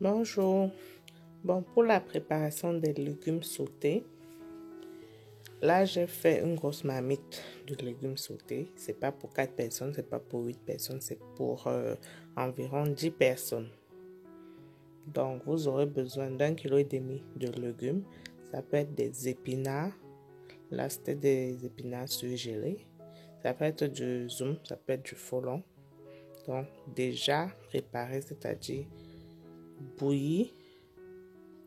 Bonjour. Bon, pour la préparation des légumes sautés, là j'ai fait une grosse marmite de légumes sautés. C'est pas pour 4 personnes, c'est pas pour 8 personnes, c'est pour environ 10 personnes. Donc vous aurez besoin d'1,5 kg de légumes. Ça peut être des épinards. Là c'était des épinards surgelés. Ça peut être du zoom, ça peut être du folon. Donc déjà préparé, c'est-à-dire bouilli,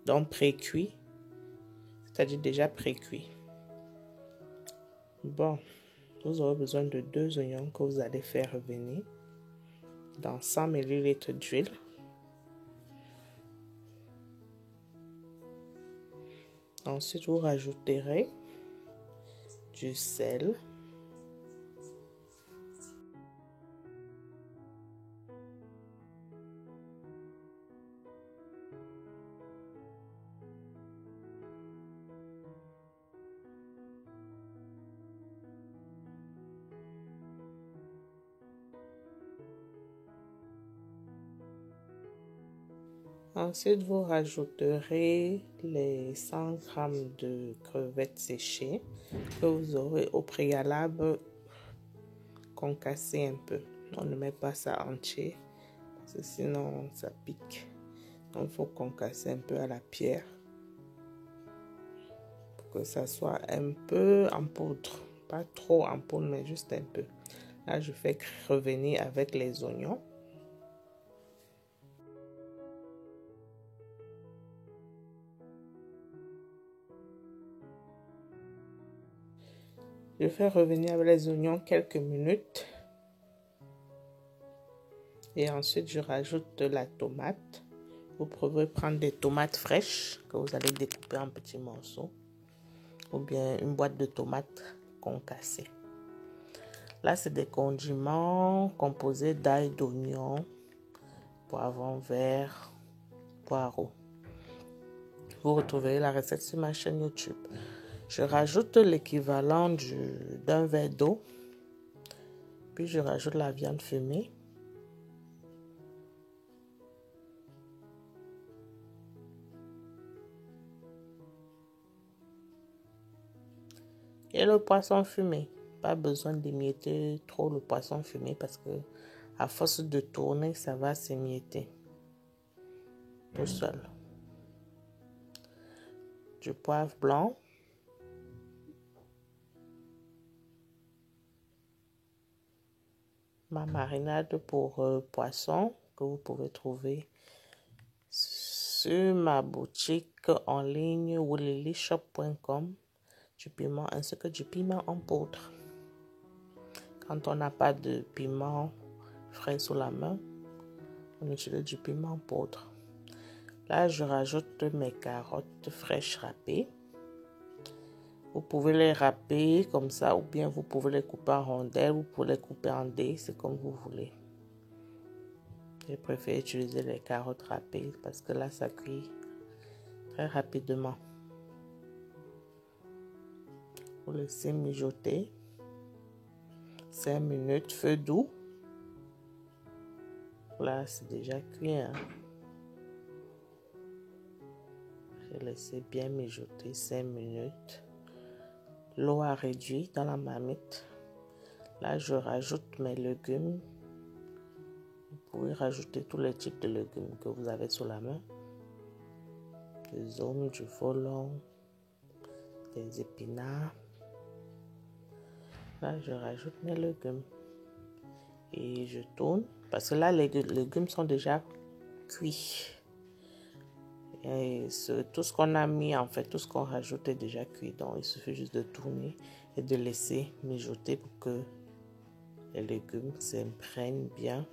donc pré-cuit, c'est-à-dire déjà pré-cuit. Bon, vous aurez besoin de 2 oignons que vous allez faire revenir dans 100 ml d'huile. Ensuite, vous rajouterez du sel, ensuite vous rajouterez les 100 g de crevettes séchées que vous aurez au préalable concassé un peu. On ne met pas ça entier parce que sinon ça pique. Donc il faut concasser un peu à la pierre pour que ça soit un peu en poudre. Pas trop en poudre, mais juste un peu. Là, je fais revenir avec les oignons. Je fais revenir avec les oignons quelques minutes. Et ensuite, je rajoute de la tomate. Vous pouvez prendre des tomates fraîches que vous allez découper en petits morceaux. Ou bien une boîte de tomates concassées. Là, c'est des condiments composés d'ail, d'oignon, poivron vert, poireau. Vous retrouverez la recette sur ma chaîne YouTube. Je rajoute l'équivalent d'un verre d'eau. Puis je rajoute la viande fumée. Et le poisson fumé. Pas besoin d'émietter trop le poisson fumé parce que à force de tourner, ça va s'émietter tout seul. Du poivre blanc. Ma marinade pour poisson que vous pouvez trouver sur ma boutique en ligne willylishop.com. Du piment ainsi que du piment en poudre. Quand on n'a pas de piment frais sous la main, on utilise du piment en poudre. Là, je rajoute mes carottes fraîches râpées. Vous pouvez les râper comme ça ou bien vous pouvez les couper en rondelles, vous pouvez les couper en dés, c'est comme vous voulez. Je préfère utiliser les carottes râpées parce que là, ça cuit très rapidement. Vous laissez mijoter 5 minutes, feu doux. Là, c'est déjà cuit. J'ai laissé bien mijoter 5 minutes. L'eau a réduit dans la marmite. Là, je rajoute mes légumes. Vous pouvez rajouter tous les types de légumes que vous avez sous la main. Des oignons, du folon, des épinards. Là, je rajoute mes légumes. Et je tourne. Parce que là, les légumes sont déjà cuits. Et tout ce qu'on a mis, en fait, tout ce qu'on rajoute est déjà cuit. Donc, il suffit juste de tourner et de laisser mijoter pour que les légumes s'imprègnent bien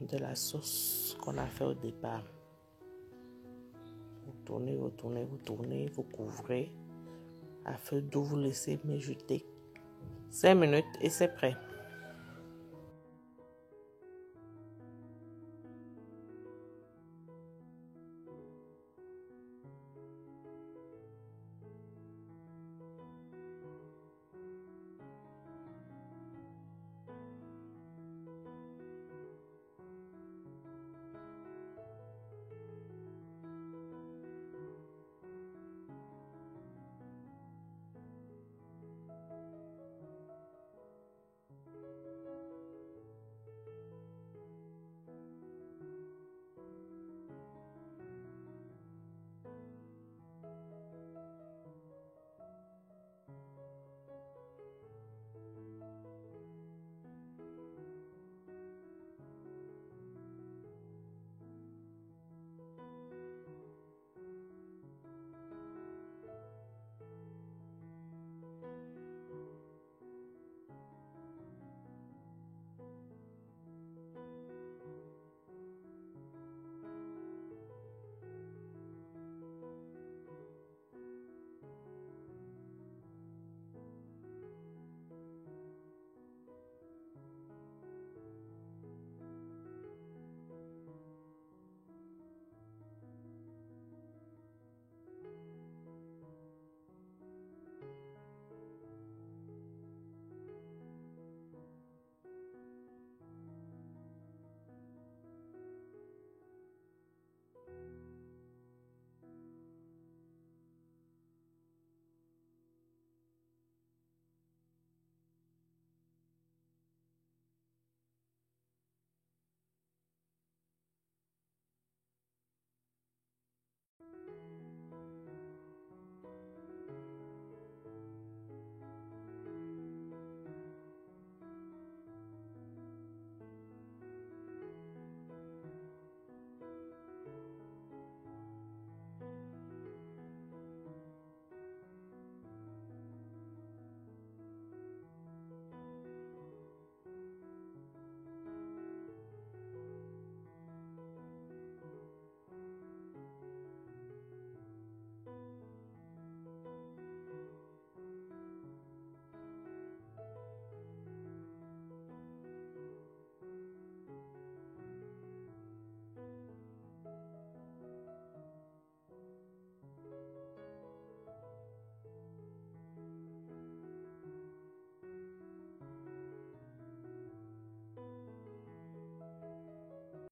de la sauce qu'on a fait au départ. Vous tournez, vous tournez, vous tournez, vous couvrez. À feu doux, vous laissez mijoter 5 minutes et c'est prêt.